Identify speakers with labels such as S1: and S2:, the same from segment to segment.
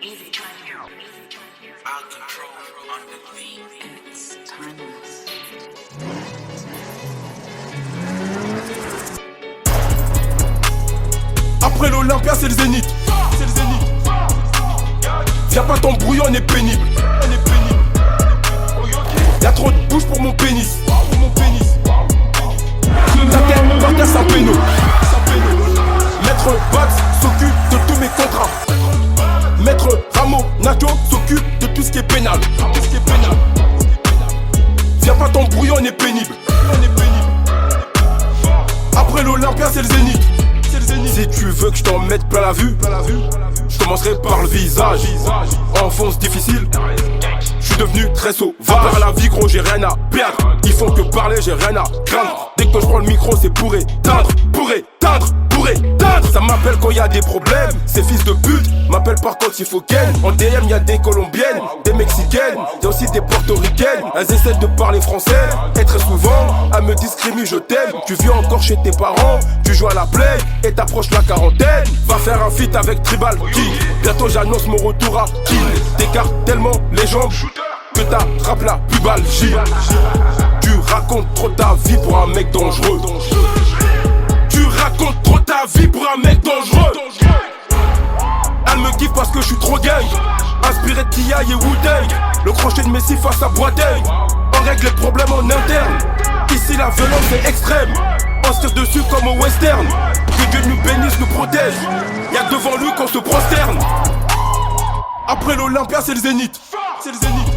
S1: Out control on the beat. It's timeless.
S2: Après l'Olympia, c'est le Zénith. C'est le Zénith. Viens pas t'embrouiller, on est pénible. On est pénible. Y'a trop de bouche pour mon pénis. Pour mon pénis. Ta tête par terre, c'est un péno. Maître Bax s'occupe de tous mes contrats. Maître Ramo Nacho s'occupe de tout ce qui est pénal. Tout ce qui est pénal. Viens pas t'embrouiller, on est pénible. On est pénible. Après l'Olympia, c'est le Zénith. Si tu veux que je t'en mette plein la vue, je commencerai par le visage. Enfance difficile, je suis devenu très sauvage. Par la vie gros, j'ai rien à perdre. Ils font que parler, j'ai rien à craindre. Dès que je prends le micro, c'est pour éteindre. Pour éteindre, pour éteindre. Ça m'appelle quand y a des problèmes. Ces fils de pute m'appellent par contre s'il faut ken. En DM y a des colombiennes, des mexicaines, y a aussi des portoricaines. Elles essaient de parler français et très souvent elles me discriminent, je t'aime. Tu vis encore chez tes parents, tu joues à la play et t'approches la quarantaine. Va faire un feat avec Tribal King. Bientôt j'annonce mon retour à King. T'écartes tellement les jambes que t'attrapes la pubalgie. Tu racontes trop ta vie pour un mec dangereux. Tu racontes trop ta vie pour un mec dangereux. Elle me kiffe parce que je suis trop gang. Inspiré de T.I. et Wu-Tang. Le crochet de Messi face à Boateng. On règle les problèmes en interne. Ici la violence est extrême. On se tire dessus comme au western. Que Dieu nous bénisse, nous protège. Y'a que devant lui qu'on se prosterne. Après l'Olympia, c'est le Zénith. C'est le Zénith.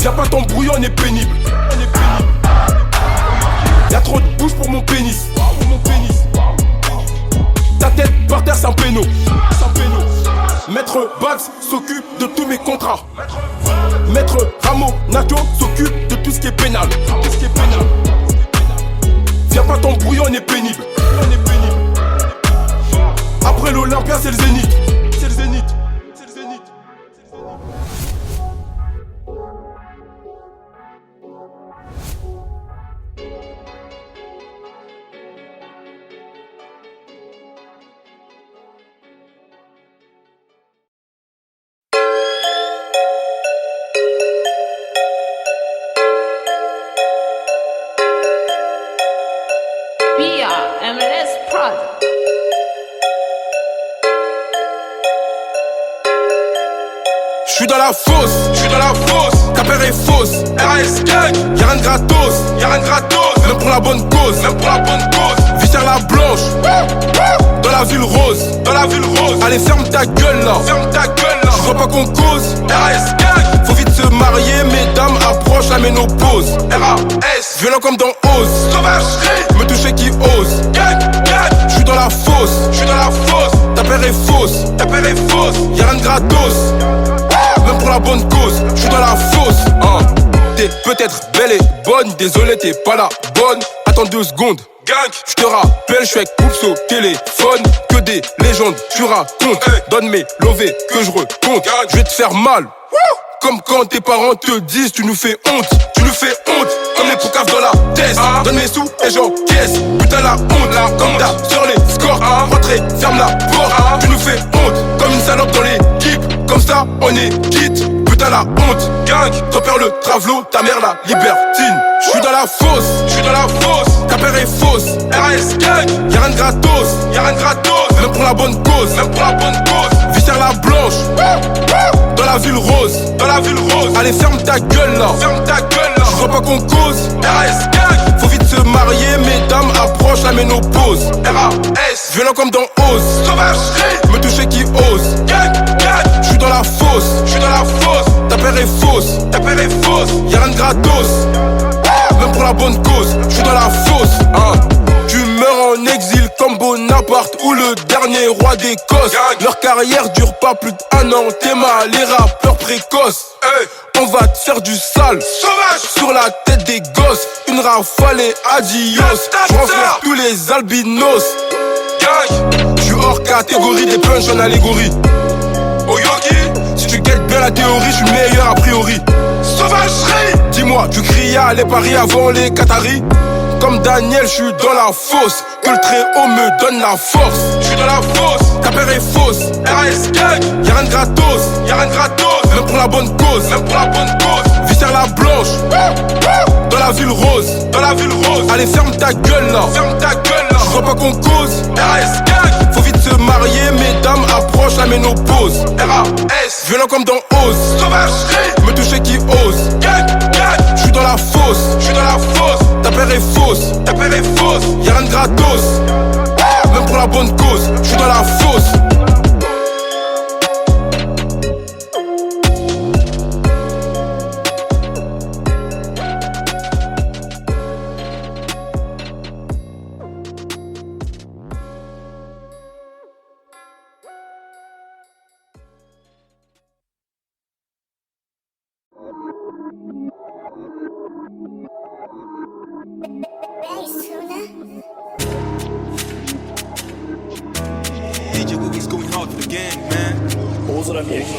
S2: Viens pas t'embrouiller, on est pénible. On est pénible. Y'a trop de bouche pour mon pénis. Pour mon pénis. Ta tête par terre, c'est un péno. C'est un péno. Maître Bax s'occupe de tous mes contrats. Maître Ramo Nacho s'occupe de tout ce qui est pénal. Tout ce qui est pénal. Viens pas t'embrouiller, on est pénible. On est pénible. Après l'Olympia, c'est le Zénith. C'est le Zénith. C'est le Zénith.
S3: MLS Prod.
S2: J'suis dans la fosse, ta paire est fausse, RAS gang, y'a rien de gratos, même pour la bonne cause, Vie sur la blanche, dans la ville rose, allez ferme ta gueule là, j'vois pas qu'on cause, RAS gang, faut vite se marier, mesdames approchent la ménopause, RAS, violent comme dans Oz, sauvagerie, me toucher qui ose, j'suis dans la fosse, ta paire est fausse, y'a rien de gratos. Même pour la bonne cause, je suis dans la fosse, hein. T'es peut-être belle et bonne, désolé t'es pas la bonne. Attends 2 secondes, gang, je te rappelle, je suis avec Poups au téléphone. Que des légendes, tu racontes, donne mes lovés que je recompte. Je vais te faire mal, comme quand tes parents te disent tu nous fais honte. Comme les poucaves dans la tête, donne mes sous et j'encaisse. Putain la honte, comme d'hab sur les scores. Rentrez, ferme la porte, tu nous fais honte. Comme une salope dans l'équipe, comme ça on est quitte. Putain la honte, gang, ton père le travelo, ta mère la libertine. J'suis dans la fosse, ta paire est fausse, RAS gang, y'a rien de gratos, même pour la bonne cause, Vie sur la blanche, dans la ville rose, allez ferme ta gueule là, j'vois pas qu'on cause, RAS gang, faut vite se marier, mesdames approchent la ménopause, RAS, violent comme dans Oz, sauvagerie, me toucher qui ose, j'suis dans la fosse, ta paire est fausse, y'a rien de gratos, même pour la bonne cause, j'suis dans la fosse, hein. Tu meurs en exil comme Bonaparte ou le dernier roi d'Écosse. Leur carrière dure pas plus d'1 an, t'es mal, les rappeurs précoces. On va te faire du sale, sauvage, sur la tête des gosses. Une rafale et adios, j'renfle tous les albinos. J'suis hors catégorie des punch en allégorie. Oh Yogi, si tu guettes bien la théorie, j'suis meilleur a priori. Sauvagerie, dis-moi, tu criais à les paris avant les Qataris. Comme Daniel, je suis dans la fosse. Que le très haut me donne la force. Je suis dans la fosse, ta paire est fausse. RAS gang, y'a rien de gratos, y'a rien de gratos. Même pour la bonne cause, même pour la bonne cause. Viscère la blanche, dans la ville rose, dans la ville rose. Allez ferme ta gueule là, ferme ta gueule là. Je vois pas qu'on cause, RAS gang. Faut vite se marier, mesdames, approche la ménopause. RAS, violent comme dans Oz. Sauvagerie, me toucher qui ose. Gang, gang. Je suis dans la fosse, je suis dans la fosse. Ta paire est fausse, ta paire est fausse. Y'a rien de gratos, même pour la bonne cause. Je suis dans la fosse.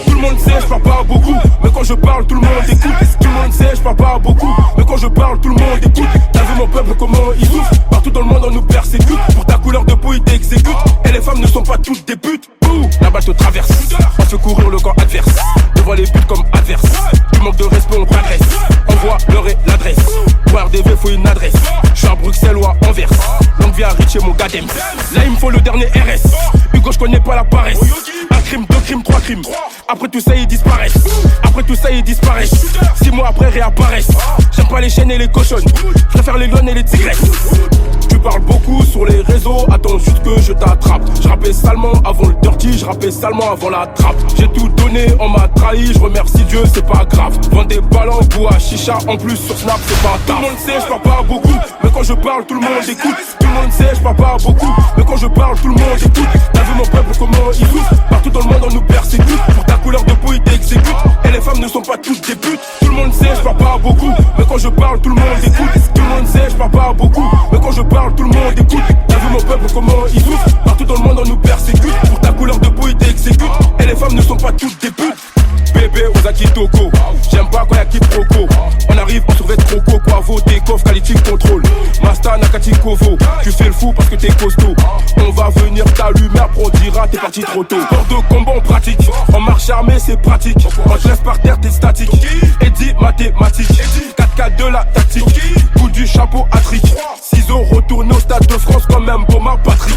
S2: Tout le monde sait, je parle pas beaucoup, mais quand je parle, tout le monde écoute. Tout le monde sait, je parle pas beaucoup, mais quand je parle, tout le monde écoute. T'as vu mon peuple, comment il souffre? Partout dans le monde, on nous persécute. Pour ta couleur de peau, ils t'exécutent. Et les femmes ne sont pas toutes des putes. La balle te traverse, on fait courir le camp adverse. Devant les buts comme adverse. Tu manques de respect, on progresse. Envoie l'heure et l'adresse. Pour RDV, faut une adresse. Je suis à Bruxelles ou à Anvers. Longue vie à Rich et mon gadem. Là, il me faut le dernier RS. Hugo, je connais pas la paresse. Un crime, deux crimes, trois crimes. Après tout ça, ils disparaissent. Après tout ça, ils disparaissent. 6 mois après, réapparaissent. J'aime pas les chaînes et les cochonnes. Je préfère les glonnes et les tigresses. Tu parles beaucoup sur les réseaux, attends juste que je t'attrape. Je rappais salement avant le dirty, je rappais salement avant la trappe. J'ai tout donné, on m'a trahi, je remercie Dieu, c'est pas grave. Vends des ballons, bois à chicha, en plus sur Snap, c'est pas tard. Tout le monde sait, je parle pas beaucoup, mais quand je parle, tout le monde écoute. Tout le monde sait, je parle pas beaucoup, mais quand je parle, tout le monde écoute. T'as vu mon peuple, comment il souffre? Partout dans le monde, on nous persécute. Pour ta couleur de peau, ils t'exécutent. Et les femmes ne sont pas toutes des putes. Tout le monde sait, je parle pas beaucoup, mais quand je parle, tout le monde écoute. Tout le monde sait, je parle pas beaucoup, mais quand je parle, tout le monde écoute. T'as vu mon peuple, comment il souffre? Partout dans le monde, on nous persécute. Pour ta couleur de peau, ils t'exécutent. Et les femmes ne sont pas toutes des putes. Bébé aux Akitoko, j'aime pas quand y'a quiproquo. On arrive, on surveille croco, quoi voter, coffre, quality contrôle. Masta, Nakati, Kovo, tu fais le fou parce que t'es costaud. On va venir t'allumer, après on dira t'es parti trop tôt. Sport de combat on pratique, en marche armée c'est pratique. On te laisse par terre, t'es statique. Eddie mathématiques, 4K de la tactique. Coup du chapeau à trick, ciseaux retourne au stade de France quand même pour ma patrie.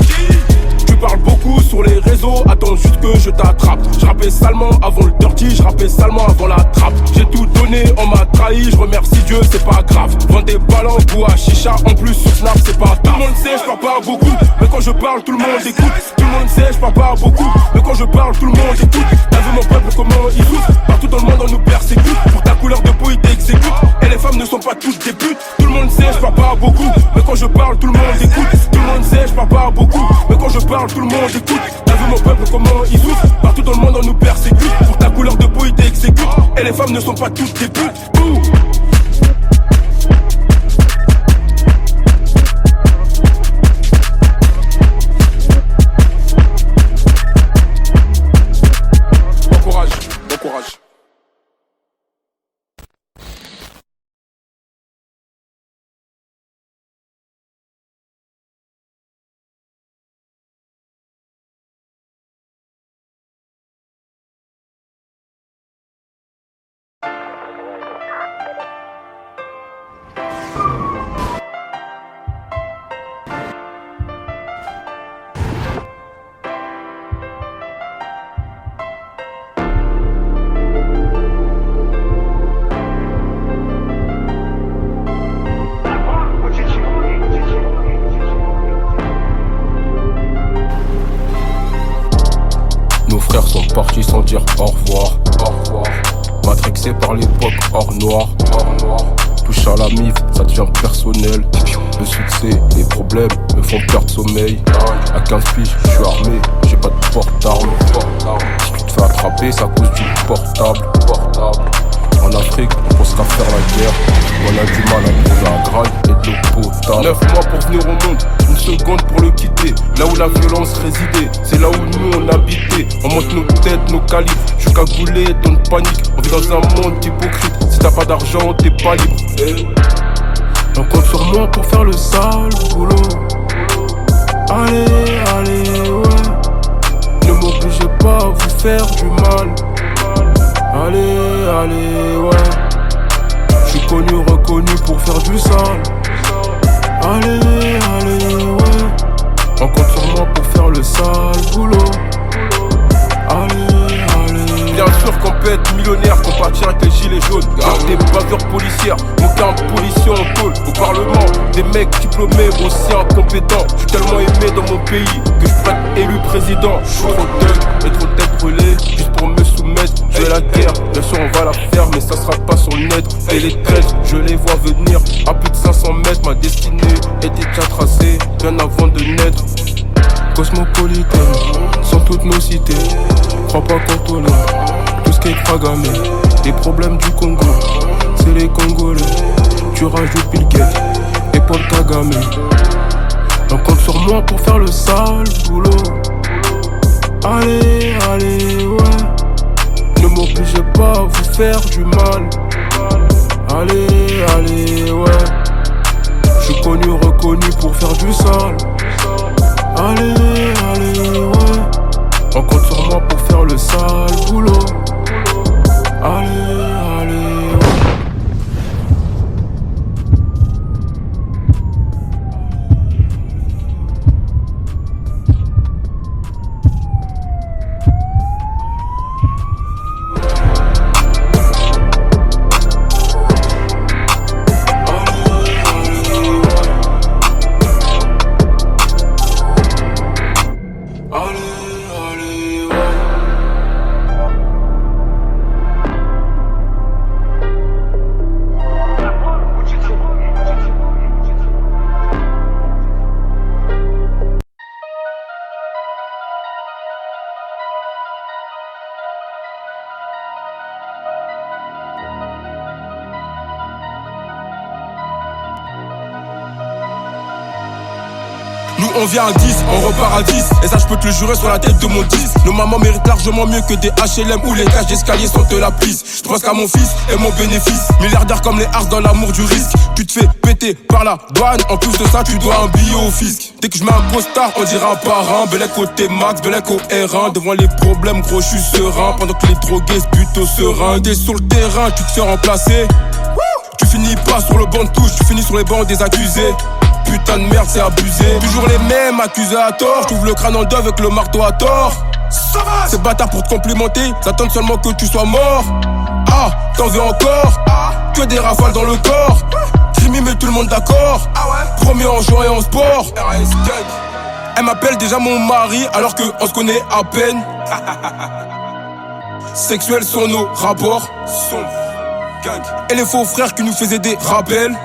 S2: Tu parles beaucoup sur les réseaux, attends juste que je t'attrape. Je rappais salement avant le dirty, je rappais salement avant la trappe. J'ai tout donné, on m'a trahi, je remercie Dieu, c'est pas grave. Vends des ballons, bois à chicha, en plus sur Snap, c'est pas tard. Tout le monde sait, je parle pas beaucoup, mais quand je parle, tout le monde écoute. Tout le monde sait, je parle pas beaucoup, mais quand je parle, tout le monde écoute. T'as vu mon peuple, comment il souffre? Partout dans le monde, on nous persécute. Pour ta couleur de peau, ils t'exécutent. Et les femmes ne sont pas toutes des putes. Tout le monde sait, je parle pas beaucoup, mais quand je parle, tout le monde écoute. Tout le monde sait, je parle pas beaucoup, mais quand je parle, tout le monde écoute. T'as vu mon peuple, comment il souffre? Partout dans le monde, on nous persécute. Pour ta couleur de peau, ils t'exécutent. Et les femmes ne sont pas toutes des putes. Bon courage, bon courage. Sont partis sans dire au revoir. Matrixé par l'époque hors noir. Touche à la mif, ça devient personnel. Le succès, les problèmes me font perdre sommeil. À 15 piges, je suis armé, j'ai pas de portable. Si tu te fais attraper, c'est à cause du portable. En Afrique, on pense qu'à faire la guerre. On a du mal à trouver un graal et de l'eau potable. 9 mois pour venir au monde, une seconde pour le quitter. Là où la violence résidait, c'est là où nous on habitait. On monte nos têtes, nos calibres. Je suis cagoulé, donne panique. On vit dans un monde hypocrite. Si t'as pas d'argent, t'es pas libre. On compte sur moi pour faire le sale boulot. Allez, allez, ouais. Ne m'obligez pas à vous faire du mal. Allez, allez, ouais. J'suis connu, reconnu pour faire du sale. Allez, allez, ouais. On compte sur moi pour faire le sale boulot. Allez, allez. Bien sûr qu'on peut être millionnaire, qu'on partir avec les gilets jaunes. Avec des bavures policières, aucun policier en tôle. Au parlement, des mecs diplômés, aussi incompétents. J'suis tellement aimé dans mon pays que je peux être élu président. J'suis trop thug et trop tête brûlée, juste pour me soumettre. Je veux la guerre, bien sûr on va la faire, mais ça sera pas sur le net. Et les traites, je les vois venir à plus de 500 mètres. Ma destinée était déjà tracée, bien avant de naître. Cosmopolitaine, sans toutes nos cités. Crois pas quand on a tout ce qui est programmé. Les problèmes du Congo, c'est les Congolais. Tu rajoutes Bill Gates et Paul Kagame. On compte sur moi pour faire le sale boulot. Allez, allez, ouais. Ne m'obligez pas à vous faire du mal. Allez, allez, ouais. J'suis connu, reconnu pour faire du sale. Allez, allez, ouais. On compte sur moi pour faire le sale boulot. Allez, allez, ouais. Nous on vient à 10, on repart à 10. Et ça je peux te le jurer sur la tête de mon 10. Nos mamans méritent largement mieux que des HLM où les cages d'escalier sont de la pisse. Je pense qu'à mon fils et mon bénéfice. Milliardaire comme les Ars dans l'amour du risque. Tu te fais péter par la douane. En plus de ça tu dois un billet au fisc. Dès que je mets un costard on dirait un parrain. Belek au T-Max, Belek au R1. Devant les problèmes gros je suis serein. Pendant que les drogués se butent au serein. T'es sur le terrain tu te fais remplacer. Tu finis pas sur le banc de touche. Tu finis sur les bancs des accusés. Putain de merde, c'est abusé. Toujours les mêmes accusés à tort. J'ouvre le crâne en deux avec le marteau à tort. Ces bâtards pour te complimenter s'attendent seulement que tu sois mort. Ah, t'en veux encore? Que des rafales dans le corps. Crimi met tout le monde d'accord. Premier en jouant et en sport. Elle m'appelle déjà mon mari alors qu'on se connaît à peine. Sexuels sont nos rapports. Et les faux frères qui nous faisaient des rappels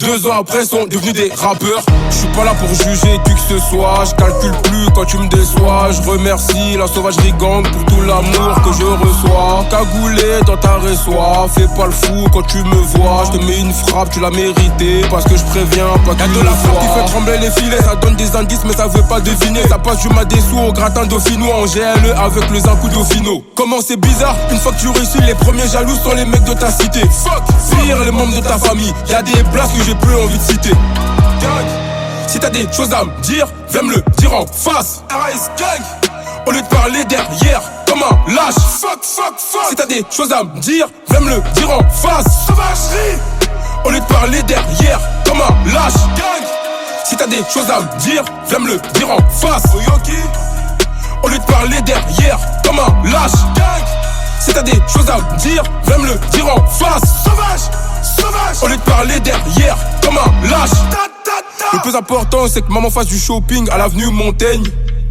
S2: 2 ans après sont devenus des rappeurs. Je suis pas là pour juger qui que ce soit. Je calcule plus quand tu me déçois. Je remercie la sauvagerie gang pour tout l'amour que je reçois. Cagoulé dans ta résoie. Fais pas le fou quand tu me vois. Je te mets une frappe, tu l'as mérité. Parce que je préviens pas qu'il de la frappe qui fait trembler les filets. Ça donne des indices mais ça veut pas deviner. Ça passe du mat des sous au gratin dauphinois. En GLE avec le zinc ou dauphino. Comment c'est bizarre, une fois que tu réussis, les premiers jaloux sont les mecs de ta cité. Pire les membres de ta famille. Y'a des places que j'ai plus envie de citer. Si t'as des choses à me dire, viens me le dire en face. RS Gang. Au lieu de parler derrière comme un lâche. Si t'as des choses à me dire, viens me le dire en face. Sauvagerie. Au lieu de parler derrière comme un lâche. Gang. Si t'as des choses à me dire, viens me le dire en face. Au lieu de parler derrière comme un lâche. Gang. Si t'as des choses à me dire, viens me le dire en face. Sauvage. Au lieu de parler derrière comme un lâche. Le plus important c'est que maman fasse du shopping à l'avenue Montaigne.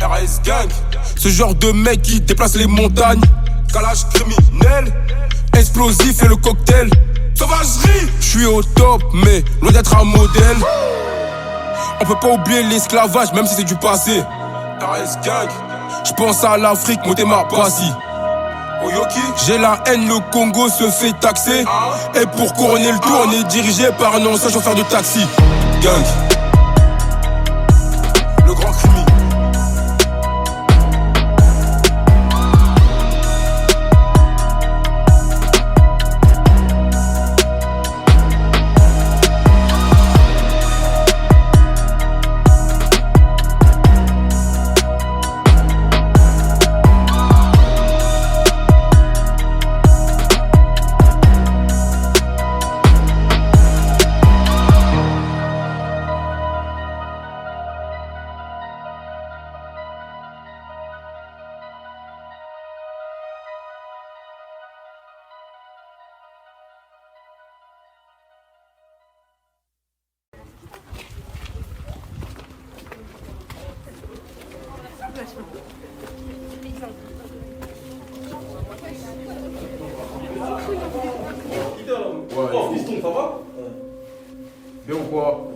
S2: RS Gang. Ce genre de mec qui déplace les montagnes. Calage criminel, explosif et le cocktail. Sauvagerie. Je suis au top mais loin d'être un modèle. On peut pas oublier l'esclavage même si c'est du passé. RS Gang. Je pense à l'Afrique, monter ma Pasi. J'ai la haine, le Congo se fait taxer. Et pour couronner le tout, on est dirigé par un ancien chauffeur de taxi. Gang. Le grand crimi. Ouais, fiston, ça va? Bien ou quoi?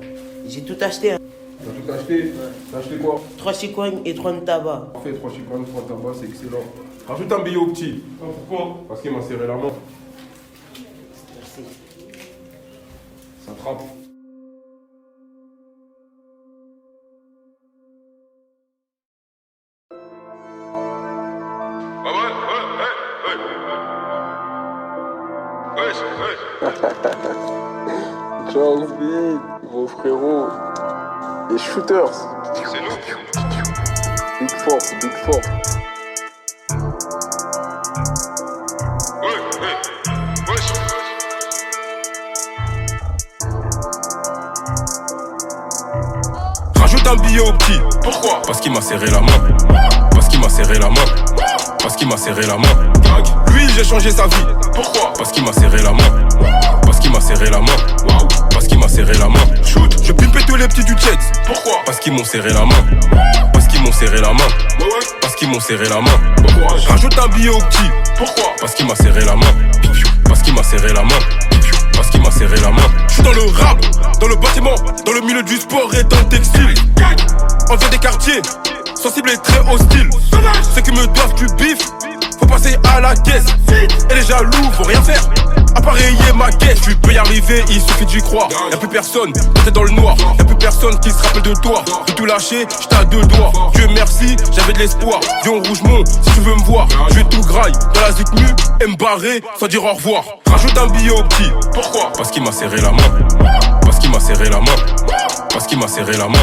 S3: J'ai tout acheté. Hein.
S2: T'as tout acheté? T'as acheté quoi?
S3: 3 chicognes et 3 de tabac.
S2: Parfait, 3 chicanes, 3 tabac, c'est excellent. Rajoute un billet au petit. Pourquoi? Parce qu'il m'a serré la main.
S3: Merci.
S2: Ça trappe.
S4: Ciao, vos frérots, les shooters.
S2: C'est nous.
S4: Big Force, Big Force.
S2: Rajoute un billet au petit. Pourquoi? Parce qu'il m'a serré la main. Parce qu'il m'a serré la main. Parce qu'il m'a serré la main. Lui, j'ai changé sa vie. Pourquoi? Parce qu'il m'a serré la main. Parce qu'il m'a serré la main. Parce qu'il m'a serré la main. Shoot, je pimpais tous les petits du checks. Pourquoi? Parce qu'ils m'ont serré la main. Parce qu'ils m'ont serré la main. Parce qu'ils m'ont serré la main. Rajoute un billet au petit. Pourquoi? Parce qu'il m'a serré la main. Parce qu'il m'a serré la main. Parce qu'il m'a serré la main. Je suis dans le rap, dans le bâtiment, dans le milieu du sport et dans le textile. On vient des quartiers, sensibles et très hostiles. Ceux qui me doivent du bif, faut passer à la caisse. Et les jaloux vont rien faire, appareiller ma caisse. Tu peux y arriver, il suffit d'y croire. Y'a plus personne, t'es dans le noir. Y'a plus personne qui se rappelle de toi. J'ai tout lâché, j'étais à 2 doigts. Dieu merci, j'avais de l'espoir. Viens au Rougemont, si tu veux me voir. Je vais tout graille, dans la zikmu, et me barrer, sans dire au revoir. Rajoute un billet au petit. Pourquoi? Parce qu'il m'a serré la main. Parce qu'il m'a serré la main. Parce qu'il m'a serré la main.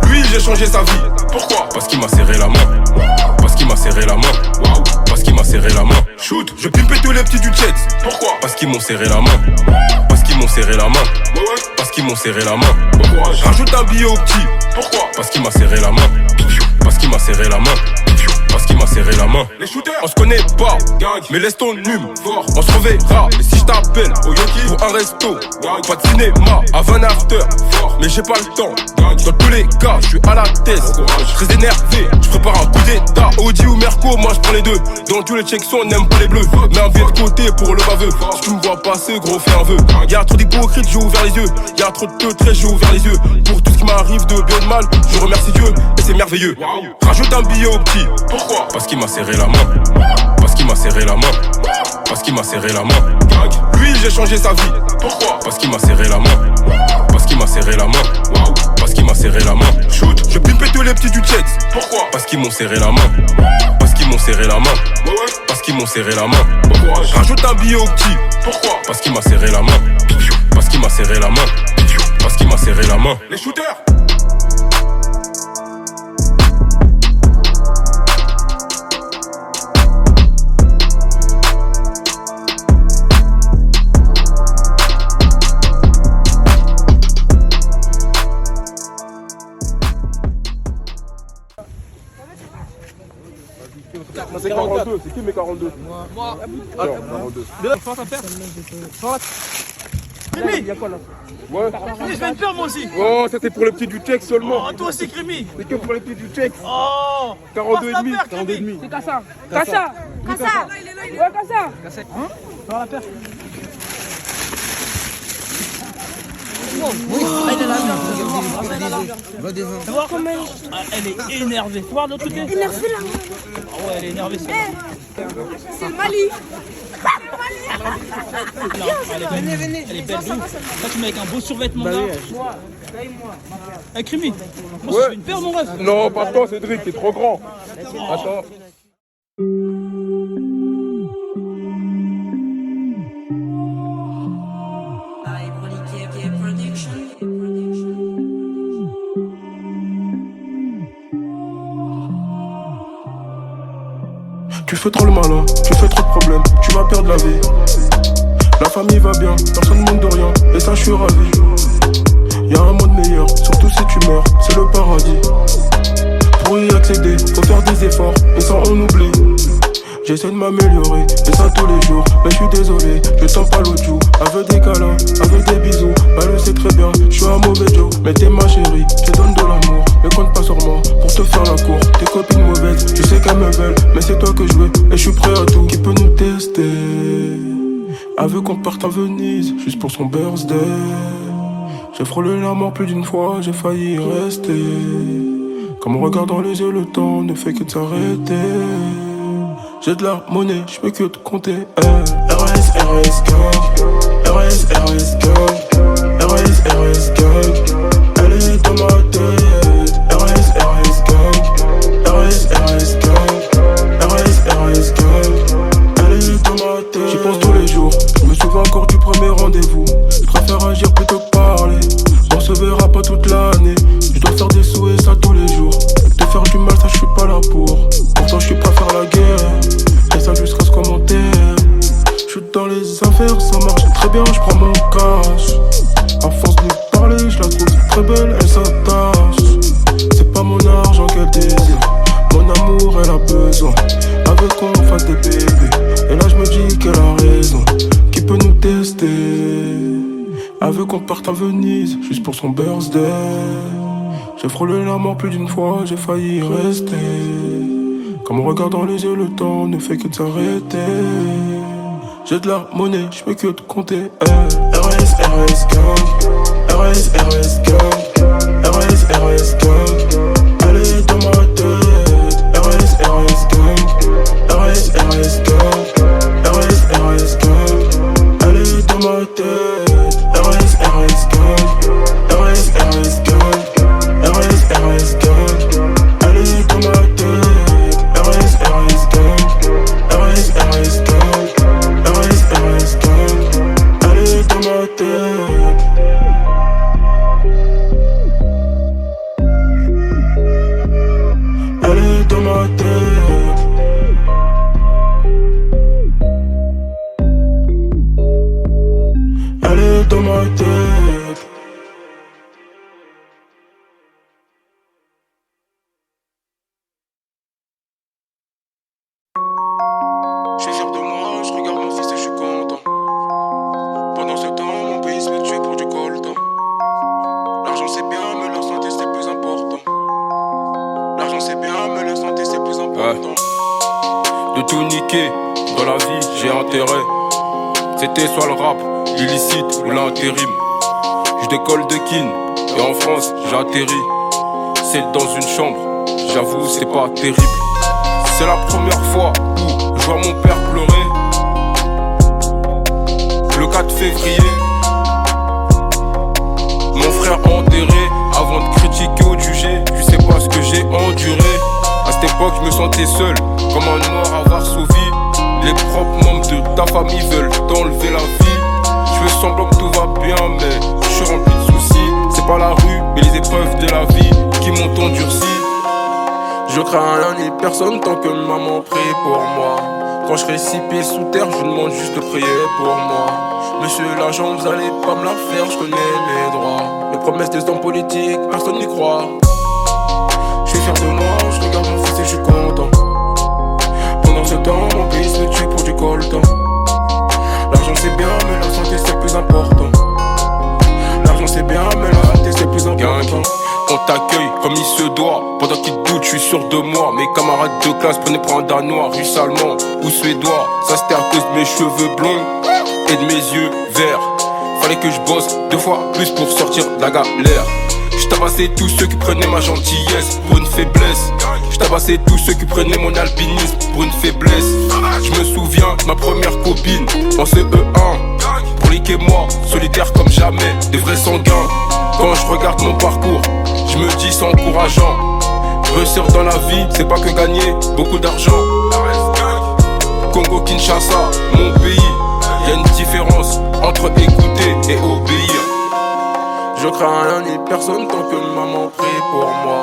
S2: Lui, j'ai changé sa vie. Pourquoi? Parce qu'il m'a serré la main. Parce qu'il m'a serré la main. Parce qu'il m'a serré la main. Shoot, je pimpais tous les petits du checks. Pourquoi? Parce qu'ils m'ont serré la main. Parce qu'ils m'ont serré la main. Parce qu'ils m'ont serré la main. Rajoute un billet au petit. Pourquoi? Parce qu'il m'a serré la main. Parce qu'il m'a serré la main. Parce qu'il m'a serré la main. Les shooters, on se connaît pas, mais laisse ton hume fort. On se reverra, mais si je t'appelle au Yoki pour un resto, pas de cinéma, avant after, mais j'ai pas le temps. Dans tous les cas, je suis à la tête, très énervé. Je prépare un coup d'état, Audi ou Merco, moi je prends les deux. Dans tous les checks, on n'aime pas les bleus. Mets un billet de côté pour le baveux. Si tu me vois passer, gros, fais un vœu. Y'a trop d'hypocrites, j'ai ouvert les yeux. Y'a trop de teutrés, j'ai ouvert les yeux. Pour tout ce qui m'arrive de bien ou de mal, je remercie Dieu et c'est merveilleux. Rajoute un billet au petit. Pourquoi? Parce qu'il m'a serré la main. Parce qu'il m'a serré la main. Parce qu'il m'a serré la main. Lui, j'ai changé sa vie. Pourquoi? Parce qu'il m'a serré la main. Parce qu'il m'a serré la main. Parce qu'il m'a serré la main. Shoot, je pimpais tous les petits du checks. Pourquoi? Parce qu'ils m'ont serré la main. Parce qu'ils m'ont serré la main. Parce qu'ils m'ont serré la main. Rajoute un billet au petit. Pourquoi? Parce qu'il m'a serré la main. Parce qu'il m'a serré la main. Parce qu'il m'a serré la main. Les shooters. C'est 42, c'est qui mes 42? Moi. Alors, 42.
S5: Force à faire. Crémy, il y a quoi là?
S2: Ouais.
S5: Je vais te faire moi aussi.
S2: Oh, ça c'est pour les petits du check seulement.
S5: Oh, toi aussi Crémy.
S2: C'est que pour les petits du check.
S5: Oh,
S2: 42 et demi.
S5: 42 et demi.
S6: C'est Kassa. Kassa. Kassa. Ouais, Kassa.
S5: Hein? Sur la paire. Tu vois comment elle est énervée. Tu vois de l'autre côté? Énervée là. Ah ouais, elle est énervée.
S6: C'est le Mali.
S5: Non, elle est belle. Elle est belle. Là, tu mets avec un beau survêtement là. Eh Crémy, moi
S2: Ouais.
S5: c'est une paire mon rêve.
S2: Non, pas toi, Cédric, t'es trop grand. Attends. Tu fais trop le malin, tu fais trop de problèmes, tu vas perdre la vie. La famille va bien, personne ne manque de rien, et ça je suis ravi. Y'a un monde meilleur, surtout si tu meurs, c'est le paradis. Pour y accéder, faut faire des efforts, et ça on oublie. J'essaie de m'améliorer, et ça tous les jours. Mais je suis désolé, je sens pas l'autre joue. Avec des câlins, avec des bisous. Bah le sais très bien, je suis un mauvais Joe. Mais t'es ma chérie, je te donne de l'amour. Ne compte pas sur moi pour te faire la cour. Tes copines elles me veulent, mais c'est toi que je veux. Et je suis prêt à tout. Qui peut nous tester? Elle veut qu'on parte à Venise, juste pour son birthday. J'ai frôlé la mort plus d'une fois, j'ai failli y rester. Comme en regardant les yeux, le temps ne fait que de s'arrêter. J'ai de la monnaie, je peux que te compter. RS, RS, gang. RS, RS, gang. RS, RS, gang. Elle est dans ma tête. RS, RS, gang. RS, RS, gang. RS, RS, gang. Elle est dans ma tête. J'y pense tous les jours. Je me souviens encore du premier rendez-vous. Je préfère agir plutôt que parler. On se verra pas toute l'année. Je dois faire des sous et ça tous les jours. Te faire du mal, ça je suis pas là pour. Pourtant je suis pas faire la guerre. Et ça juste reste commentaire. Je suis dans les affaires, ça marche très bien, je prends mon cash. À force de lui parler, je la trouve très belle, elle s'attache. C'est pas mon argent qu'elle désire, mon amour elle a besoin. Elle veut qu'on fasse des bébés, et là je me dis qu'elle a raison. Qui peut nous tester? Elle veut qu'on parte à Venise, juste pour son birthday. J'ai frôlé la mort plus d'une fois, j'ai failli y rester. Comme en regardant les yeux, le temps ne fait que de s'arrêter. J'ai de la monnaie, je peux que te compter. RS, RS, gang. RS, RS, gang. RS, RS, gang. Elle est dans ma tête. RS, RS, gang. RS, RS, gang. RS, RS, gang. Elle est dans ma tête. RS, RS, gang. RS, RS, gang. RS, RS, gang. Elle est dans ma tête. RS, RS, gang. RS, RS, gang. RS, RS, gang. Elle est dans ma tête. Elle est dans ma tête. Elle est dans ma tête. Je suis fier de moi, je regarde mon fils et je suis content. Pendant ce temps, mon pays se fait tuer pour du coltan. L'argent c'est bien, mais leur santé c'est plus important. L'argent c'est bien, mais leur santé c'est plus important. De tout niquer, dans la vie j'ai intérêt. C'était soit le rap, l'illicite ou l'intérim. Je décolle de Kin, et en France j'atterris. C'est dans une chambre, j'avoue c'est pas terrible. C'est la première fois où je vois mon père pleurer. Le 4 février, mon frère enterré. Avant de critiquer ou de juger, je sais pas ce que j'ai enduré. À cette époque je me sentais seul, comme un noir à Varsovie. Les propres membres de ta famille veulent t'enlever la vie. Je fais semblant que tout va bien mais je suis rempli de soucis. C'est pas la rue mais les épreuves de la vie qui m'ont endurci. Je crains rien ni personne tant que maman prie pour moi. Quand je serai 6 pieds sous terre, je demande juste de prier pour moi. Monsieur l'agent, vous allez pas me la faire, je connais mes droits. Les promesses des hommes politiques, personne n'y croit. Je suis fier de moi, je regarde mon fils et je suis content. Pendant ce temps, mon pays se tue pour du coltan. L'argent c'est bien, mais la santé c'est plus important. L'argent c'est bien, mais la santé c'est plus important. On t'accueille comme il se doit. Pendant qu'ils doutent, je suis sûr de moi. Mes camarades de classe prenaient pour un Danois, russe, allemand ou suédois. Ça c'était à cause de mes cheveux blonds et de mes yeux verts. Fallait que je bosse 2 fois plus pour sortir de la galère. Je tabassais tous ceux qui prenaient ma gentillesse pour une faiblesse. Je tabassais tous ceux qui prenaient mon albinisme pour une faiblesse. Je me souviens de ma première copine en CE1. Prolique et moi, solitaire comme jamais, des vrais sanguins. Quand je regarde mon parcours, je me dis c'est encourageant. Réussir dans la vie, c'est pas que gagner beaucoup d'argent. Congo Kinshasa, mon pays, y'a une différence entre écouter et obéir. Je crains rien ni personne tant que maman prie pour moi.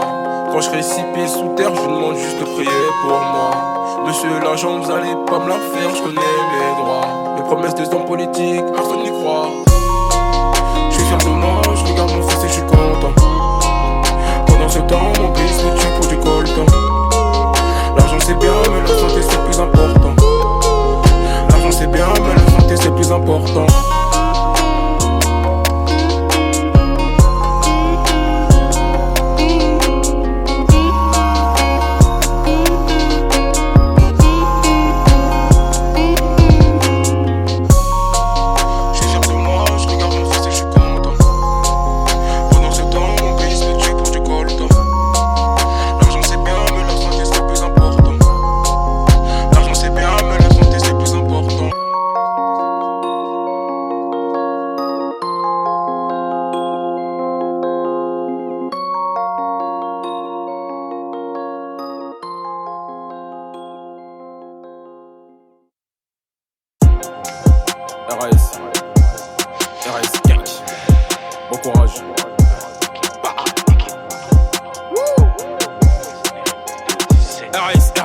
S2: Quand je serai 6 pieds sous terre, je demande juste de prier pour moi. Monsieur l'agent, vous allez pas me la faire, je connais mes droits. Les promesses des hommes politiques, personne n'y croit. Je suis fier de moi, je regarde mon fils et je suis content. Pendant ce temps, mon pays se tue pour du coltan. L'argent c'est bien, mais la santé c'est plus important. L'argent c'est bien, mais la santé c'est plus important.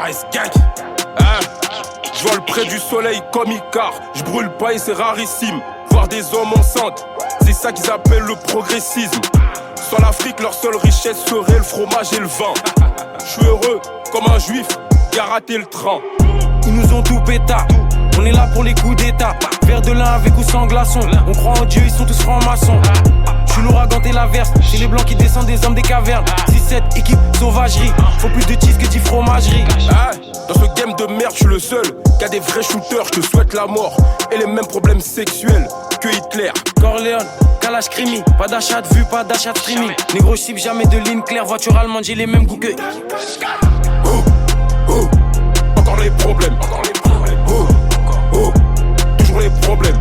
S2: RS Gang. Je vole près du soleil comme Icar. Je brûle pas et c'est rarissime. Voir des hommes enceintes, c'est ça qu'ils appellent le progressisme. Sans l'Afrique, leur seule richesse serait le fromage et le vin. Je suis heureux comme un juif qui a raté le train.
S7: Ils nous ont tout péta. On est là pour les coups d'état. Verre de lin avec ou sans glaçon. On croit en Dieu, ils sont tous francs-maçons. J'suis l'ouragan et l'averse. Chez les blancs qui descendent des hommes des cavernes. 6-7 équipe sauvagerie. Faut plus de cheese que 10 fromageries.
S2: Dans ce game de merde, j'suis le seul qui a des vrais shooters. J'te souhaite la mort et les mêmes problèmes sexuels que Hitler.
S7: Corleone, calage crimi. Pas d'achat de vue, pas d'achat de streaming. Négro cible jamais de ligne claire. Voiture allemande, j'ai les mêmes goûts que.
S2: Encore les problèmes. Toujours les problèmes.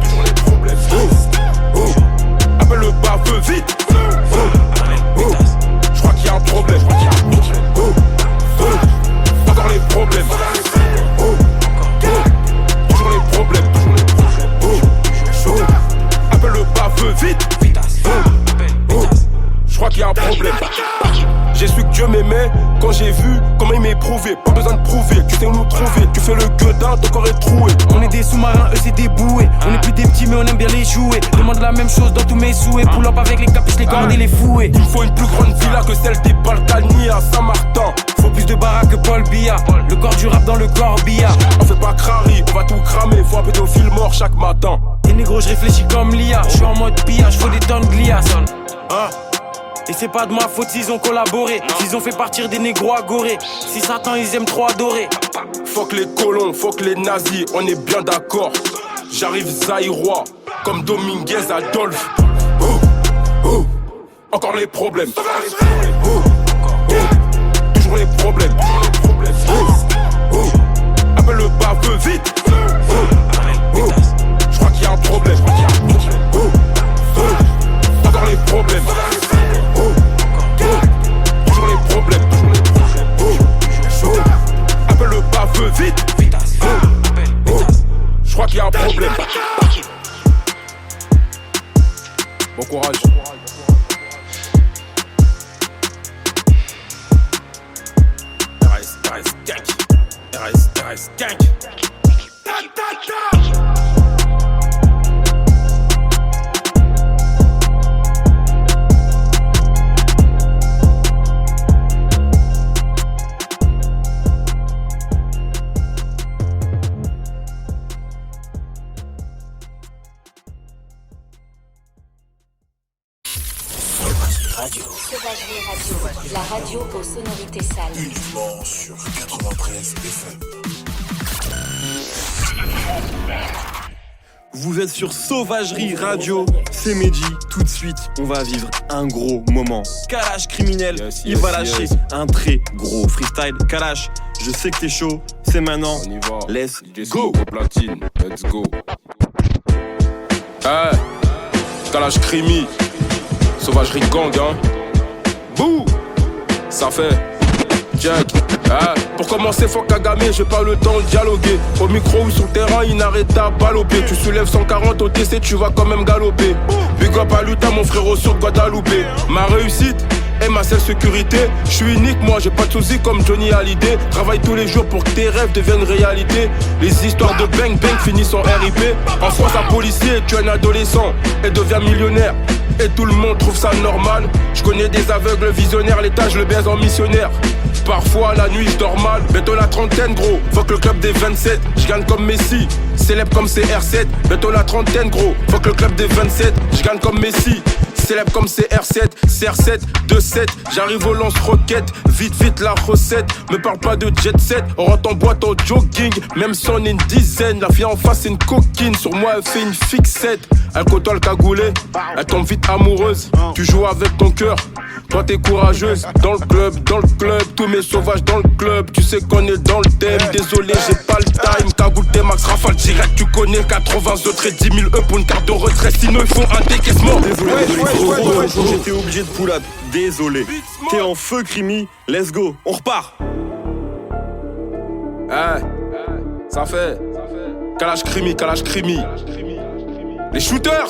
S2: Appelle le baveux vite. Je crois qu'il y a un problème. Encore les problèmes. Toujours les problèmes. Appelle le baveux vite. Je crois qu'il y a un problème. J'ai su que Dieu m'aimait quand j'ai vu comment il m'éprouvait. Pas besoin de prouver, tu sais où nous trouver. Tu fais le gueudin, ton corps est troué.
S7: On est des sous-marins, eux c'est des bouées. On est plus des petits mais on aime bien les jouer. Demande la même chose dans tous mes souhaits. Pull up avec les capuches, les cordes et les fouets.
S2: Il me faut une plus grande villa que celle des Balkany à Saint-Martin.
S7: Faut plus de baraques que Paul Biya. Le corps du rap dans le corbillard.
S2: On fait pas crari, on va tout cramer. Faut un pédophile mort chaque matin.
S7: Et négro, je réfléchis comme l'IA. Je suis en mode pillage, faut des tonnes de liasses. Et c'est pas de ma faute s'ils ont collaboré. S'ils ont fait partir des négros agorés. Si Satan ils aiment trop adorer.
S2: Fuck les colons, fuck les nazis, on est bien d'accord. J'arrive zaïrois, comme Dominguez Adolphe. Encore les problèmes. Toujours les problèmes. Appelle le baveux vite. Je crois qu'il y a un problème. Encore les problèmes. Toujours les problèmes. Appelle le baveux vite. Je crois qu'il y a un problème. Bon courage. RS Gang.
S8: Sauvagerie Radio, la radio aux sonorités sales.
S1: Uniquement sur 93 FM.
S9: Vous êtes sur Sauvagerie Radio, c'est Mehdi. Tout de suite, on va vivre un gros moment. Kalash criminel, il va lâcher un très gros freestyle. Kalash, je sais que t'es chaud, c'est maintenant.
S2: On y va.
S9: Let's
S2: go. Platine, let's go. Kalash crimi, Sauvagerie gang, hein. Bouh, ça fait. Check. Pour commencer, faut Kagame, j'ai pas le temps de dialoguer. Au micro ou sur le terrain, inarrêtable, balle au pied. Tu soulèves 140 au TC, tu vas quand même galoper. Big up à Luta, mon frérot sur Guadeloupe. Ma réussite est ma seule sécurité. Je suis unique, moi j'ai pas de soucis comme Johnny Hallyday. Travaille tous les jours pour que tes rêves deviennent réalité. Les histoires de bang bang finissent en RIP. En France, un policier tue un adolescent et devient millionnaire. Et tout le monde trouve ça normal. Je connais des aveugles visionnaires, l'état je le baise en missionnaire. Parfois la nuit je dors mal, bientôt la trentaine gros. Fuck le club des 27, je gagne comme Messi. Célèbre comme CR7, bientôt la trentaine gros. Fuck le club des 27, je gagne comme Messi. Célèbre comme CR7, CR7, 2-7. J'arrive au lance-roquette, vite la recette. Me parle pas de jet set, on rentre en boîte en jogging. Même si on est une dizaine, la fille en face c'est une coquine. Sur moi elle fait une fixette. Elle côtoie le cagoulé, elle tombe vite amoureuse. Tu joues avec ton cœur, toi t'es courageuse. Dans le club, tous mes sauvages dans le club. Tu sais qu'on est dans le thème, désolé j'ai pas le time. Cagoule t'es max, rafale direct, tu connais 80 autres et 10 000 € pour une carte de retrait. Sinon ils font un décaissement.
S9: Désolé, j'étais obligé de pull up, désolé. T'es en feu crimi, let's go, on repart.
S2: Ça fait. Kalash crimi. Les shooters,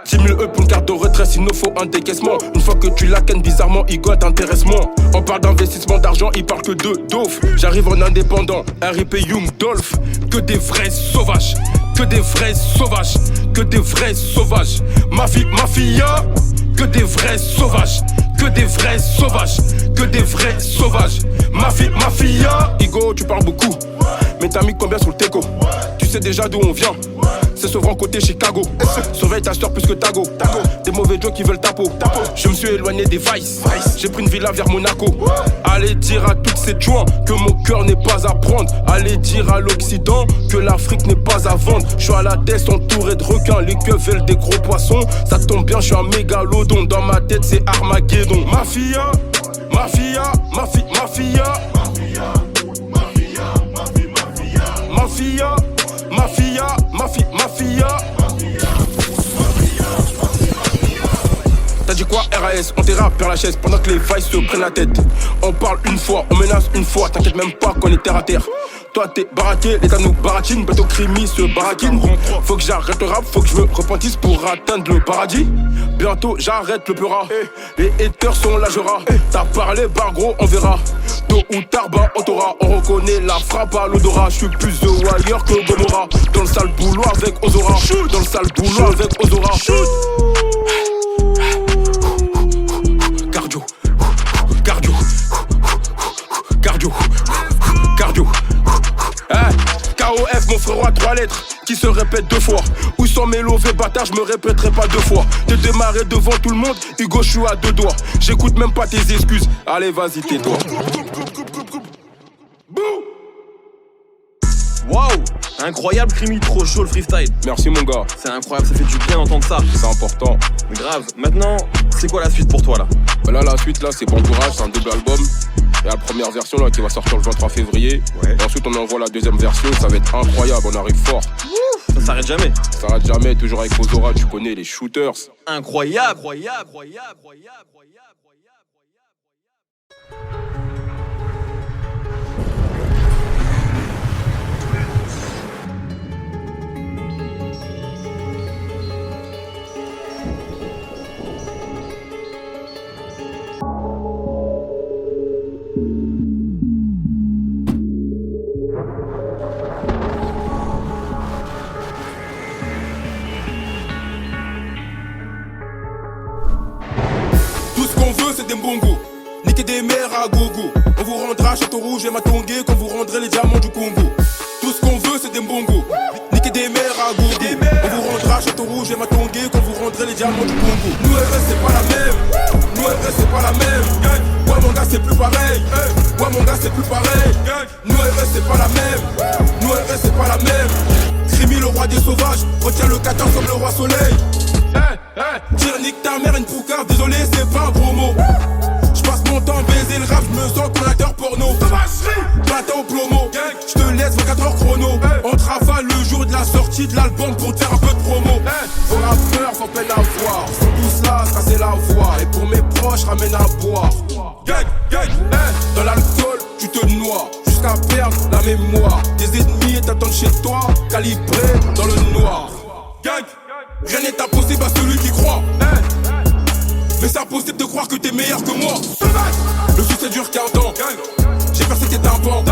S2: 10 000 E pour une carte de retraite, il nous faut un décaissement. Une fois que tu la kennes, bizarrement, Igo t'intéresse moins. On parle d'investissement d'argent, il parle que de dof. J'arrive en indépendant, RIP Young Dolph. Que des vrais sauvages, que des vrais sauvages, que des vrais sauvages. Mafia, que des vrais sauvages, que des vrais sauvages, que des vrais sauvages. Mafia, Igo, tu parles beaucoup, mais t'as mis combien sur le teco? Tu sais déjà d'où on vient. C'est souvent côté Chicago. Surveille ta soeur plus que Tago. Des mauvais jokes qui veulent ta peau. Je me suis éloigné des vices. J'ai pris une villa vers Monaco. Allez dire à toutes ces joints que mon cœur n'est pas à prendre. Allez dire à l'Occident que l'Afrique n'est pas à vendre. Je suis à la tête entouré de requins. Les queues veulent des gros poissons. Ça tombe bien, je suis un mégalodon. Dans ma tête c'est Armageddon. Mafia, mafia, mafia, mafia. Mafia, mafia, mafia, mafia. T'as dit quoi RAS? On t'ira perd la chaise pendant que les vailles se prennent la tête. On parle une fois, on menace une fois. T'inquiète même pas qu'on est terre à terre. Toi t'es baraqué, l'État nous baratine. Bateau crimi se baratine. Faut que j'arrête le rap, faut que je me repentisse pour atteindre le paradis. Bientôt j'arrête le pleura. Les haters sont là, je ras. T'as parlé bar gros, on verra. Tôt ou tard, bah on t'aura. On reconnaît la frappe à l'odorat. J'suis plus The Wire que Gomorrah. Dans le sale boulot avec Ozora. Dans le sale boulot avec Ozora. Cardio, cardio, cardio, cardio. KOF mon frérot à 3 lettres qui se répète 2 fois. Où sont mes lovés bâtards, je me répéterai pas 2 fois. T'es démarré devant tout le monde, Hugo je suis à 2 doigts. J'écoute même pas tes excuses, allez vas-y tais-toi.
S9: Waouh, incroyable Crimi, trop chaud le freestyle.
S2: Merci mon gars.
S9: C'est incroyable, ça fait du bien d'entendre ça.
S2: C'est important.
S9: Grave. Maintenant, c'est quoi la suite pour toi là?
S2: Là la suite là c'est Bon Courage, c'est un double album. Il y a la première version là qui va sortir le 23 février. Et ensuite on envoie la deuxième version, ça va être incroyable, on arrive fort.
S9: Ça s'arrête jamais.
S2: Ça s'arrête jamais, toujours avec Ozora, tu connais les shooters.
S9: Incroyable.
S2: C'est des mbongos, niquer des mers à gogo. On vous rendra Château Rouge et Matongué quand vous rendrez les diamants du Congo. Tout ce qu'on veut c'est des mbongos, niquer des mers à gogo. On vous rendra Château Rouge et Matongué quand vous rendrez les diamants du Congo. Nous RS c'est pas la même, nous RS c'est pas la même. Ouais mon gars c'est plus pareil, ouais mon gars c'est plus pareil. Nous RS c'est pas la même, nous RS c'est pas la même. Crimi le roi des sauvages, retiens le 14 comme le roi soleil. Tire nique ta mère une poucave, désolé c'est pas un gros mot. J'passe mon temps baiser le rap, j'me sens comme un acteur porno. Matin au plomo, j'te laisse 24 heures chrono. On travaille le jour de la sortie de l'album pour te faire un peu de promo. Vos rappeurs font peine à voir, sont tous là, ça c'est la voix. Et pour mes proches, ramène à boire. Dans l'alcool, tu te noies jusqu'à perdre la mémoire. Des ennemis t'attendent chez toi, calibrés dans le noir. Rien n'est impossible à celui qui croit. Mais c'est impossible de croire que t'es meilleur que moi. Le succès dure qu'un temps. J'ai percé tes tympans.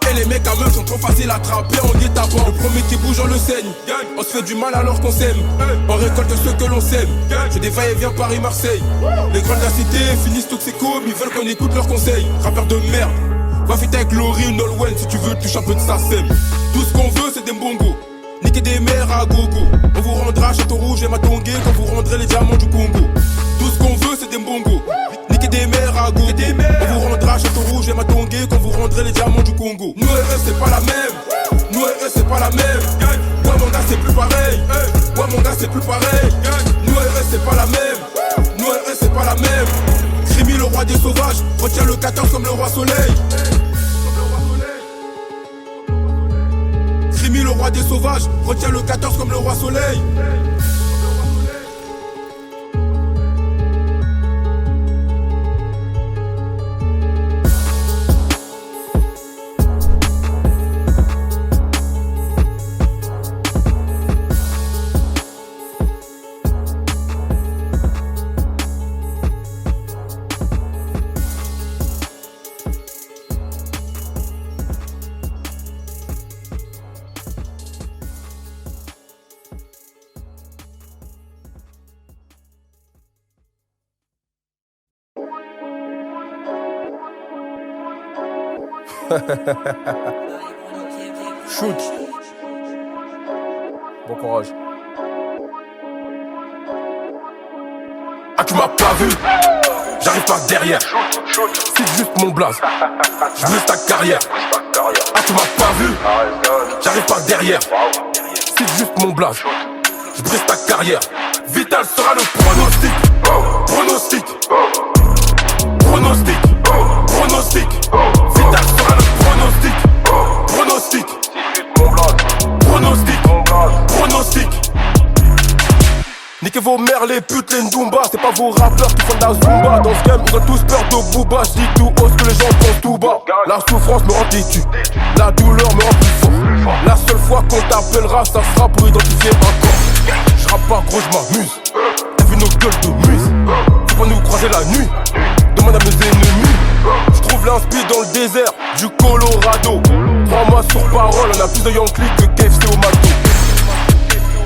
S2: Et les mecs à meuf sont trop faciles à attraper en guet-apens. Le premier qui bouge on le saigne. On se fait du mal alors qu'on s'aime. On récolte ceux que l'on sème. J'ai des va-et-vient Paris-Marseille. Les grands de la cité finissent toxico, mais ils veulent qu'on écoute leurs conseils. Rappeurs de merde, va fit avec Laurie ou Nolwenn si tu veux toucher un peu de sa sème. Tout ce qu'on veut c'est des mbongos, niquer des mers à gogo. On vous rendra Château Rouge et Matongué quand vous rendrez les diamants du Congo. Tout ce qu'on veut c'est des mbongos, niquer des mers à gogo. On vous rendra Château Rouge et Matongué quand vous rendrez les diamants du Congo. Nous RS c'est pas la même, nous RS c'est pas la même. Ouais mon gars c'est plus pareil, ouais mon gars c'est plus pareil. Nous RS c'est pas la même, nous RS c'est pas la même. Crimi le roi des sauvages, retiens le 14 comme le roi soleil. Crimi le roi des sauvages, retiens le 14 comme le roi soleil. Shoot. Bon courage. Ah, tu m'as pas vu. J'arrive pas derrière. C'est juste mon blaze. Je brise ta carrière. Ah, tu m'as pas vu. J'arrive pas derrière. C'est juste mon blaze. Je brise ta carrière. Vital sera le pronostic. Pronostic. Pronostic. Pronostic. Vital sera le pronostic. Pronostic. Pronostic. Pronostic. Niquez vos mères les putes, les ndumba. C'est pas vos rappeurs qui font de la zumba. Dans ce game ils ont tous peur de Booba. J'dis tout haut ce que les gens pensent tout bas. La souffrance me rend têtu, la douleur me rend plus fort. La seule fois qu'on t'appellera ça sera pour identifier un corps. J'rappe pas gros j'm'amuse. T'as vu nos gueules de muse. Faut pas nous croiser la nuit. Demande à mes ennemis. J'trouve l'inspi dans le désert du Colorado. Crois-moi sur parole, on a plus de Yankee que KFC au McDo.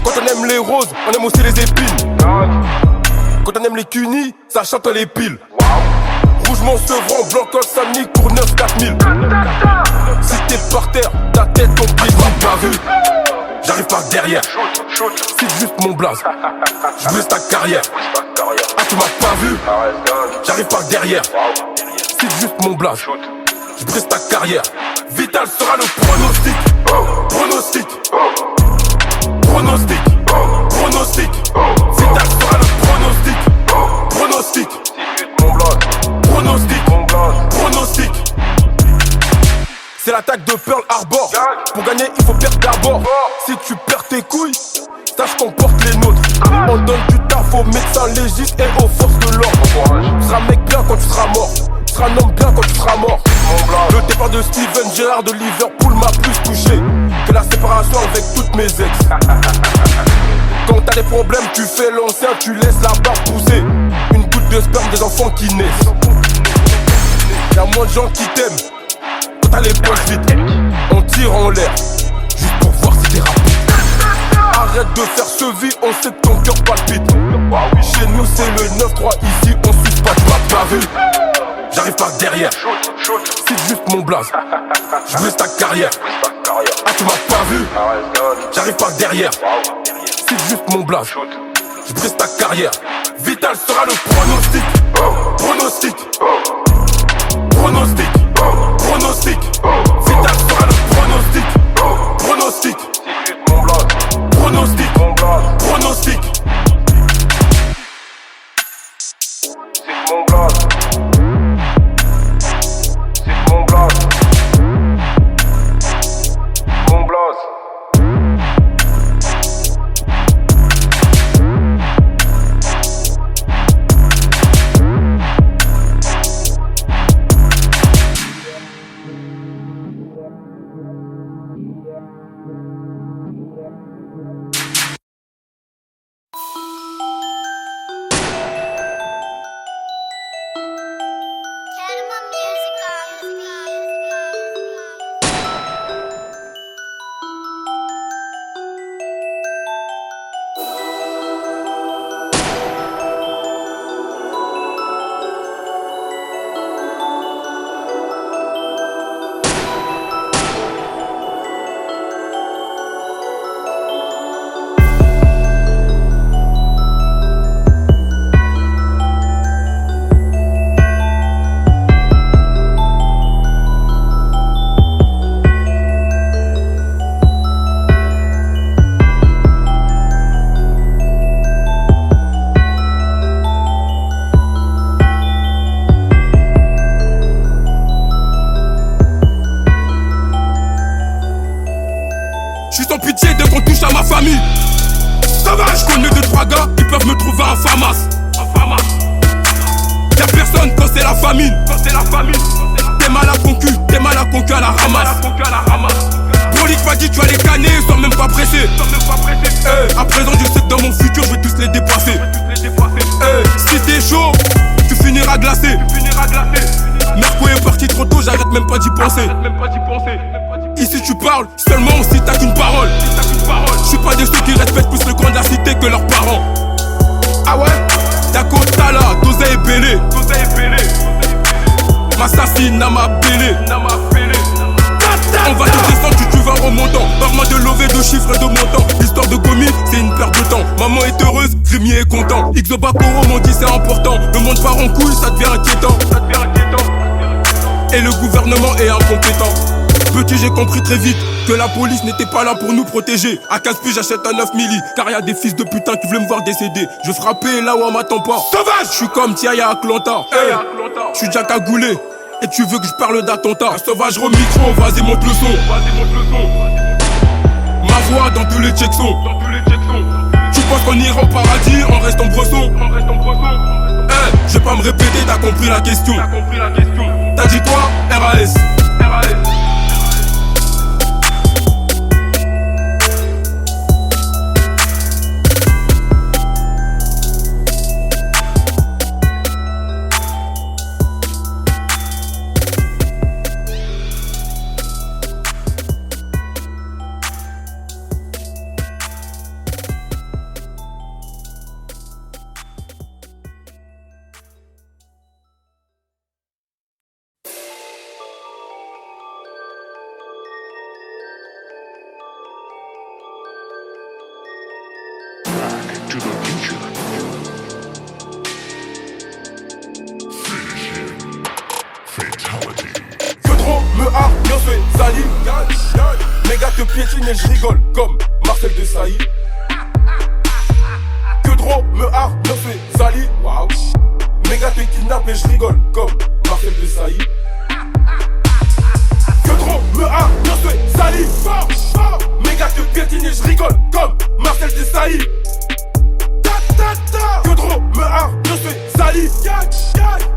S2: Quand on aime les roses, on aime aussi les épines. Quand on aime les cunis, ça chante les piles. Rougemont, Sevran, Blanc-Col, Samni, Courneuve, 4000. Si t'es par terre, ta tête tombe pile. T'as pas vu, j'arrive pas derrière. C'est juste mon blaze. Je brise ta carrière. Ah, tu m'as pas vu, j'arrive pas derrière. C'est juste mon blaze. Je brise ta carrière. Vital sera le pronostic. Pronostic. Pronostic, pronostic, Vital sera le pronostic, pronostic, pronostic, pronostic. C'est l'attaque de Pearl Harbor. Pour gagner il faut perdre d'abord. Si tu perds tes couilles, sache qu'on porte les nôtres. On donne du taf aux médecins légistes et aux forces de l'ordre. Tu seras mec bien quand tu seras mort. Tu seras un homme bien quand tu seras mort. Le départ de Steven Gerrard de Liverpool m'a plus touché que la séparation avec toutes mes ex. Quand t'as des problèmes, tu fais l'ancien, tu laisses la barbe pousser. Une goutte de sperme des enfants qui naissent. Y'a moins de gens qui t'aiment quand t'as les poches vides. On tire en l'air, juste pour voir si t'es rapide. Arrête de faire ce vie, on sait que ton cœur palpite. Chez nous c'est le 9-3, ici on suce pas, tu m'as pas vu. J'arrive pas derrière, c'est juste mon blaze. Je brise ta carrière. Ah, tu m'as pas vu, j'arrive pas derrière. C'est juste mon blaze. Je brise ta carrière. Vital sera le pronostic. Pronostic. Pronostic. Pronostic. Vital sera le pronostic. Pronostic. Pronostic. Pronostic. C'est mon blaze. Je connais 2-3 gars qui peuvent me trouver un famas. Y'a personne quand c'est la famine. T'es mal à concu à la ramasse. Brolique m'a dit tu vas les canner sans même pas presser. À présent je sais que dans mon futur je vais tous les dépasser. Si t'es chaud, tu finiras glacé. Merco est parti trop tôt, j'arrête même pas d'y penser. Ici tu parles seulement si t'as qu'une parole. Je suis pas de ceux qui respectent plus le grand de la cité que leurs parents. Ah ouais? Dakota là, Dosé et Bélé. M'assassine à ma Bélé. on va te descendre, tu vas remontant. Parle-moi de lové, de chiffres et de montants. L'histoire de Gomi, c'est une perte de temps. Maman est heureuse, Rémi est content. Xobakoro m'ont dit c'est important. Le monde part en couille, ça devient inquiétant. Et le gouvernement est incompétent. Petit, j'ai compris très vite que la police n'était pas là pour nous protéger. À 15 piges, j'achète un 9 milli. Car y'a des fils de putain qui voulaient me voir décéder. Je frappais là où on m'attend pas. Sauvage! Je suis comme Tiaya à Atlanta. Je suis déjà cagoulé. Et tu veux que je parle d'attentat? Sauvage remix, vas-y monte le son. Ma voix dans tous les checksons. Tu penses qu'on ira au paradis en restant bresson? Je vais pas me répéter, t'as compris la question. T'as dit quoi? RAS.
S10: Et je rigole comme Marcel Desailly. Que drôle me hargne, me fait sali. Waouh. Méga te kidnappe et je rigole comme Marcel Desailly. Que drôle me hargne, me fait sali. Méga te piétine et je rigole comme Marcel Desailly. Que drôle me hargne, me fait sali.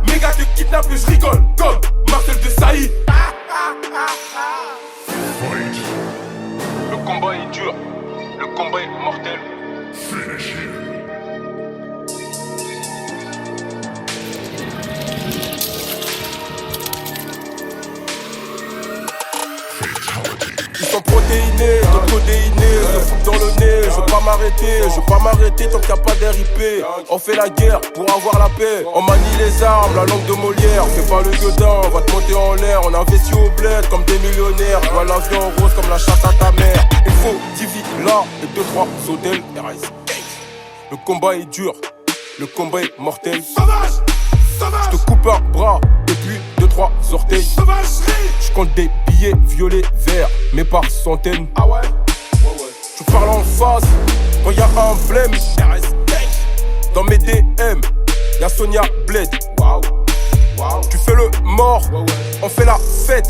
S10: Méga te kidnappe et je rigole comme Marcel Desailly. Le combat est dur, le combat est mortel. Finish him. Ils sont protéinés, de codéinés, se foutent dans le nez. Je veux pas m'arrêter tant qu'il n'y a pas d'RIP. On fait la guerre pour avoir la paix. On manie les armes, la langue de Molière. Fais pas le gueudin, on va te monter en l'air. On investit au bled comme des millionnaires. Je vois l'avion rose comme la chatte à ta mère. Il faut 10 villas et 2-3 hôtels. Le combat est dur, le combat est mortel. Je te coupe un bras et puis 2-3 orteils. Je compte des billets violets verts, mais par centaines. Ah ouais? Tu parles en face quand y'a un blême. Dans mes DM, y'a Sonia Bled. Tu fais le mort, on fait la fête.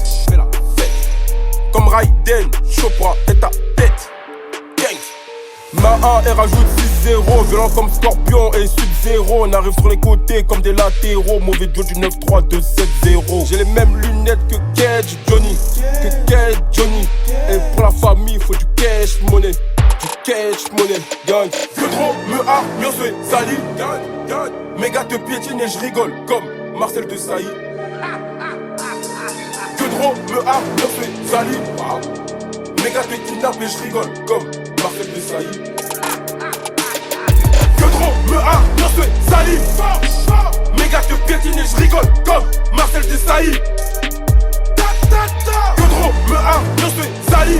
S10: Comme Raiden, Chopra, tête à tête. Ma 1 et rajoute 6-0. Violent comme Scorpion et Sub-Zero. On arrive sur les côtés comme des latéraux. Mauvais Joe du 9-3-2-7-0. J'ai les mêmes lunettes que Cage Johnny. Et pour la famille, faut du cash money. Du cash money, gang. Que trop me hargne, mieux fait sali. Méga te piétine et je rigole comme Marcel Desailly. Que trop me hargne, mieux fait sali. Méga te kidnappe et je rigole comme Marcel Desailly. Que trop me hargne, mieux fait sali. Méga te piétine et je rigole comme Marcel Desailly. Que trop me hargne, mieux fait sali.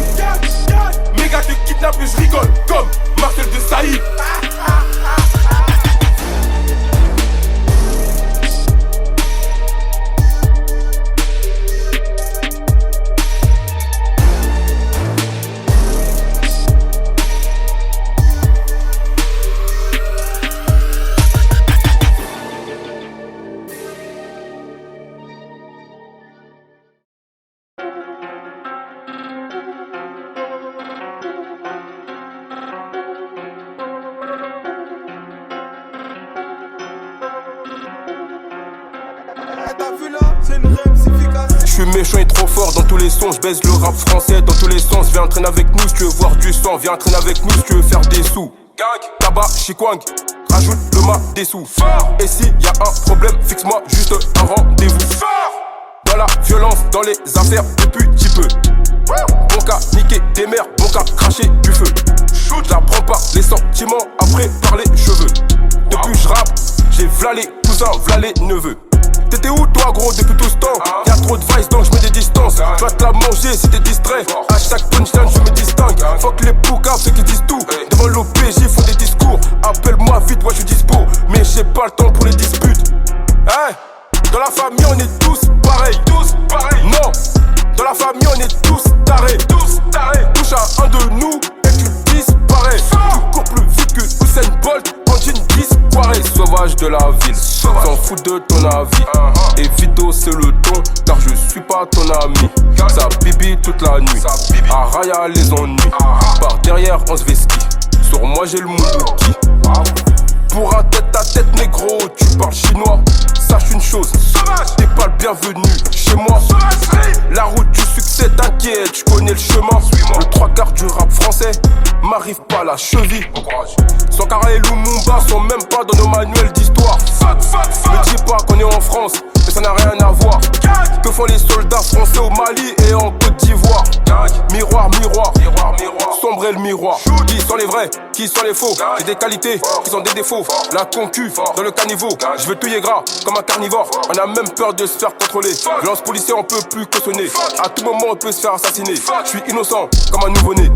S10: Méga te kidnappe et je rigole comme Marcel Desailly. Je suis méchant et trop fort dans tous les sons, je baise le rap français dans tous les sens. Viens entraîner avec nous si tu veux voir du sang, viens entraîner avec nous si tu veux faire des sous. Gang, tabac, chikwang, rajoute le mât des sous. Et si y a un problème, fixe-moi juste un rendez-vous. Dans la violence, dans les affaires, depuis petit peu. Bon qu'à niquer des mères, bon qu'à cracher du feu. Je la prends par les sentiments, après par les cheveux. Depuis je rappe, j'ai v'là les cousins, v'là les neveux. T'étais où toi gros depuis tout ce temps? Y'a trop de vice donc je mets des distances. Tu vas te la manger si t'es distrait. À chaque punchline je me distingue. Fuck les poucaves, ceux qui disent tout. Devant l'OPJ font des discours. Appelle-moi vite, moi je suis dispo. Mais j'ai pas le temps pour les disputes. Hey, dans la famille on est tous pareils. Non, dans la famille on est tous tarés. Touche à un de nous et tu disparais. Tu cours plus vite que Usain Bolt en jean disparais. Sauvage de la ville, s'en fout de ton avis. Et Vito c'est le ton, car je suis pas ton ami. Ça bibi toute la nuit, à Raya les ennuis. Par derrière on se vesquille, sur moi j'ai le Moudouki. Pour un tête à tête négro, tu parles chinois. Sache une chose, t'es pas le bienvenu chez moi. La route du succès, t'inquiète, je connais le chemin. Le 3/4 du rap français m'arrive pas à la cheville. Sankara et Lumumba sont même pas dans nos manuels d'histoire. Ne dis pas qu'on est en France, mais ça n'a rien à voir. Que font les soldats français au Mali et en Côte d'Ivoire? Miroir, miroir, sombrer le miroir. Qui sont les vrais, qui sont les faux? J'ai des qualités, qui sont des défauts. La concu, dans le caniveau, je veux tuer gras comme un carnivore. On a même peur de se faire contrôler. Violence policière, on peut plus cautionner. À tout moment, on peut se faire assassiner. Je suis innocent comme un nouveau-né.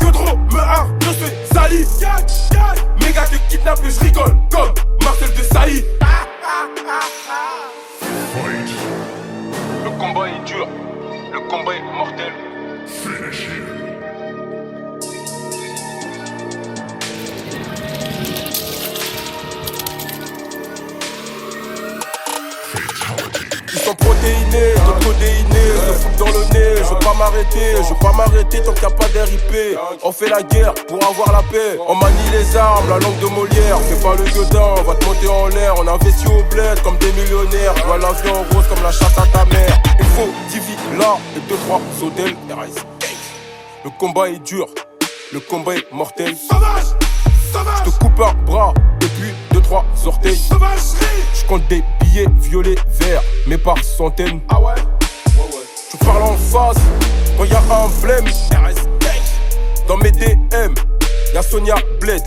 S10: Que trop me harde, je suis sali. Mes gars te kidnappent et je rigole comme Marcel de Sailly. Le combat est dur, le combat est mortel. Ils sont protéinés, de codéinés, se foutent dans le nez. Je veux pas m'arrêter tant qu'il n'y a pas d'RIP. On fait la guerre pour avoir la paix. On manie les armes, la langue de Molière. Fais pas le gueudin, on va te monter en l'air. On investit au bled comme des millionnaires. Je vois l'avion rose comme la chatte à ta mère. Il faut 10 villas et 2-3 hôtels. Le combat est dur, le combat est mortel. Je te coupe un bras et puis 2-3 orteils. Je compte des billets violets verts, mais par centaines. Ah ouais? Je parle en face quand y'a un blême. Dans mes DM, y'a Sonia Bled.